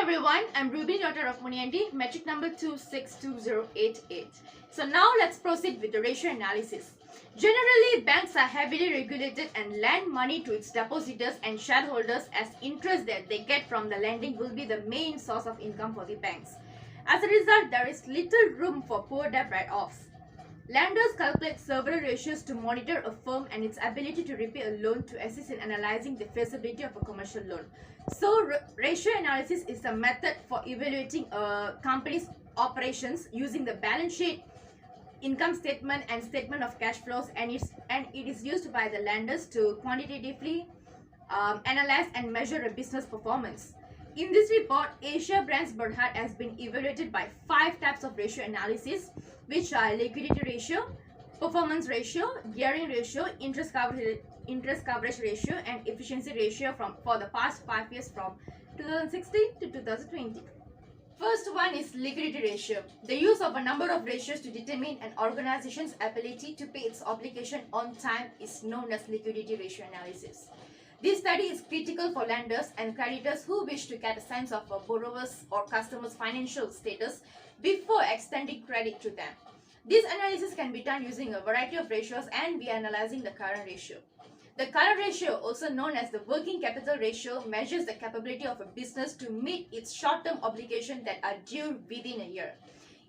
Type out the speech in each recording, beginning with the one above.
everyone, I'm Ruby, daughter of Muniandi, metric number 262088. So now let's proceed with the ratio analysis. Generally, banks are heavily regulated and lend money to its depositors and shareholders as interest that they get from the lending will be the main source of income for the banks. As a result, there is little room for poor debt write-offs. Lenders calculate several ratios to monitor a firm and its ability to repay a loan to assist in analyzing the feasibility of a commercial loan. So, ratio analysis is a method for evaluating a company's operations using the balance sheet, income statement and statement of cash flows, and it is used by the lenders to quantitatively analyze and measure a business performance. In this report, Asia Brands Berhad has been evaluated by 5 types of ratio analysis, which are liquidity ratio, performance ratio, gearing ratio, interest coverage ratio, and efficiency ratio for the past 5 years from 2016 to 2020. First one is liquidity ratio. The use of a number of ratios to determine an organization's ability to pay its obligation on time is known as liquidity ratio analysis. This study is critical for lenders and creditors who wish to get a sense of a borrower's or customer's financial status before extending credit to them. This analysis can be done using a variety of ratios and we are analyzing the current ratio. The current ratio, also known as the working capital ratio, measures the capability of a business to meet its short-term obligations that are due within a year.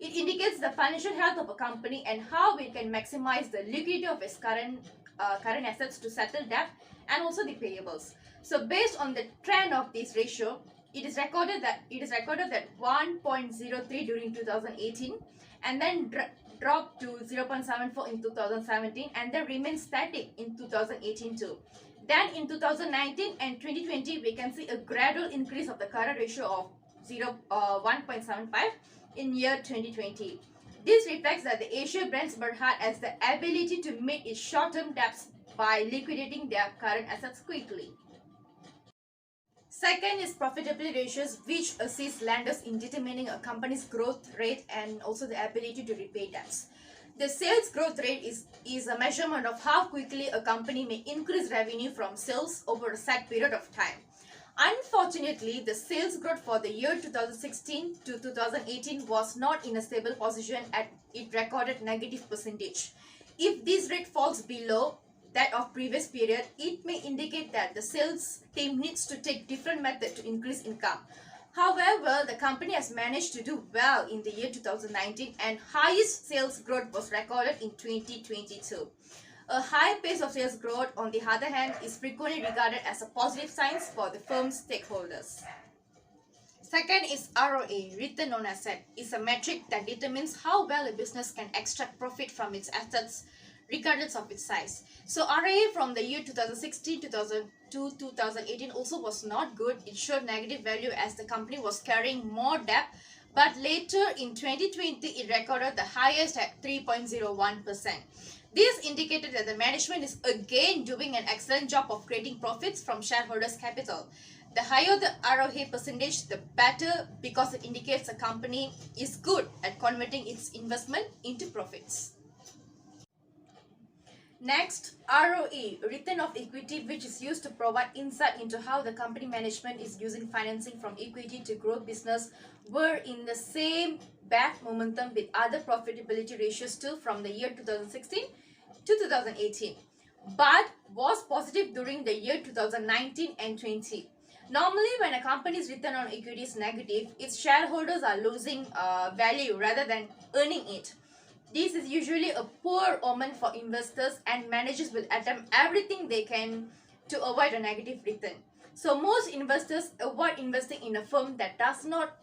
It indicates the financial health of a company and how it can maximize the liquidity of its current assets to settle debt and also the payables. So based on the trend of this ratio, it is recorded that 1.03 during 2018 and then dropped to 0.74 in 2017 and then remained static in 2018 too. Then in 2019 and 2020 we can see a gradual increase of the current ratio of 1.75 in year 2020. This reflects that the Asia Brands Berhad has the ability to meet its short-term debts by liquidating their current assets quickly. Second is profitability ratios, which assist lenders in determining a company's growth rate and also the ability to repay debts. The sales growth rate is a measurement of how quickly a company may increase revenue from sales over a set period of time. Unfortunately, the sales growth for the year 2016 to 2018 was not in a stable position and it recorded negative percentage. If this rate falls below that of previous period, it may indicate that the sales team needs to take different method to increase income. However, the company has managed to do well in the year 2019 and highest sales growth was recorded in 2022. A high pace of sales growth, on the other hand, is frequently regarded as a positive sign for the firm's stakeholders. Second is ROA, return on asset, is a metric that determines how well a business can extract profit from its assets regardless of its size. So ROA from the year 2016 to 2018 also was not good. It showed negative value as the company was carrying more debt, but later in 2020 it recorded the highest at 3.01%. This indicated that the management is again doing an excellent job of creating profits from shareholders' capital. The higher the ROA percentage, the better, because it indicates the company is good at converting its investment into profits. Next, ROE, return of equity, which is used to provide insight into how the company management is using financing from equity to grow business, were in the same bad momentum with other profitability ratios too from the year 2016 to 2018, but was positive during the year 2019 and 20. Normally, when a company's return on equity is negative, its shareholders are losing value rather than earning it. This is usually a poor omen for investors and managers will attempt everything they can to avoid a negative return. So most investors avoid investing in a firm that does not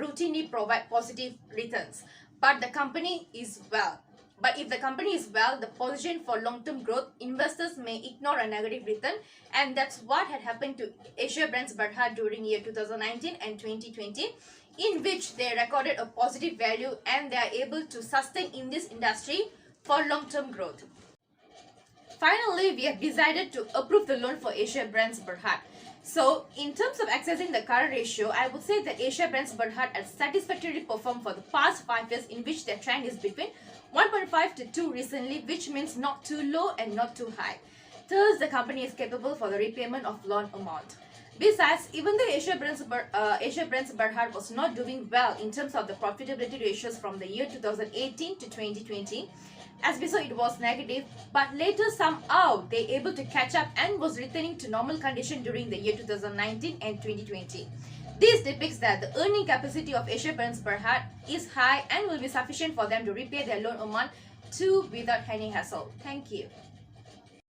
routinely provide positive returns, but the company is well. But if the company is well, the position for long-term growth, investors may ignore a negative return, and that's what had happened to Asia Brands Berhad during year 2019 and 2020, in which they recorded a positive value and they are able to sustain in this industry for long-term growth. Finally, we have decided to approve the loan for Asia Brands Berhad. So, in terms of accessing the current ratio, I would say that Asia Brands Berhad has satisfactorily performed for the past 5 years, in which their trend is between 1.5 to 2 recently, which means not too low and not too high. Thus, the company is capable for the repayment of loan amount. Besides, even though Asia Brands Berhad was not doing well in terms of the profitability ratios from the year 2018 to 2020, as we saw it was negative, but later somehow they able to catch up and was returning to normal condition during the year 2019 and 2020. This depicts that the earning capacity of Asia Brands Berhad is high and will be sufficient for them to repay their loan amount to without any hassle. Thank you.